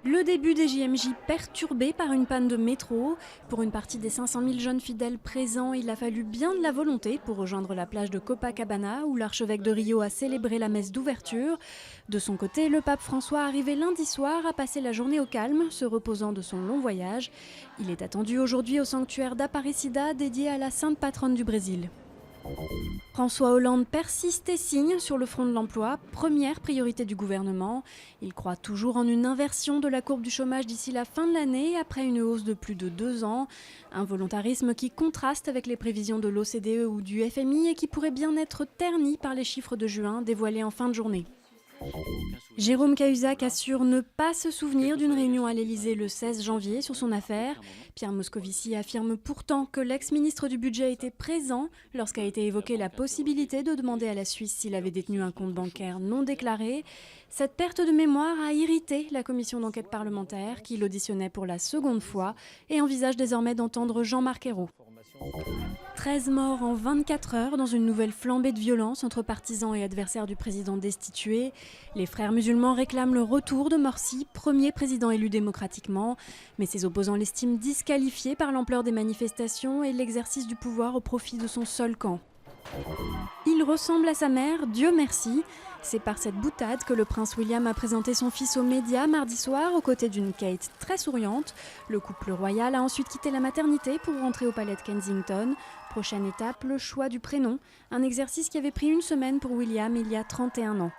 Le début des JMJ perturbé par une panne de métro. Pour une partie des 500 000 jeunes fidèles présents, il a fallu bien de la volonté pour rejoindre la plage de Copacabana où l'archevêque de Rio a célébré la messe d'ouverture. De son côté, le pape François, arrivé lundi soir, a passé la journée au calme, se reposant de son long voyage. Il est attendu aujourd'hui au sanctuaire d'Aparecida dédié à la sainte patronne du Brésil. François Hollande persiste et signe sur le front de l'emploi, première priorité du gouvernement. Il croit toujours en une inversion de la courbe du chômage d'ici la fin de l'année, après une hausse de plus de 2 ans. Un volontarisme qui contraste avec les prévisions de l'OCDE ou du FMI et qui pourrait bien être terni par les chiffres de juin dévoilés en fin de journée. Jérôme Cahuzac assure ne pas se souvenir d'une réunion à l'Elysée le 16 janvier sur son affaire. Pierre Moscovici affirme pourtant que l'ex-ministre du Budget était présent lorsqu'a été évoquée la possibilité de demander à la Suisse s'il avait détenu un compte bancaire non déclaré. Cette perte de mémoire a irrité la commission d'enquête parlementaire qui l'auditionnait pour la seconde fois et envisage désormais d'entendre Jean-Marc Ayrault. 13 morts en 24 heures dans une nouvelle flambée de violence entre partisans et adversaires du président destitué. Les frères musulmans réclament le retour de Morsi, premier président élu démocratiquement. Mais ses opposants l'estiment disqualifié par l'ampleur des manifestations et l'exercice du pouvoir au profit de son seul camp. Il ressemble à sa mère, Dieu merci. C'est par cette boutade que le prince William a présenté son fils aux médias mardi soir aux côtés d'une Kate très souriante. Le couple royal a ensuite quitté la maternité pour rentrer au palais de Kensington. Prochaine étape, le choix du prénom, un exercice qui avait pris une semaine pour William il y a 31 ans.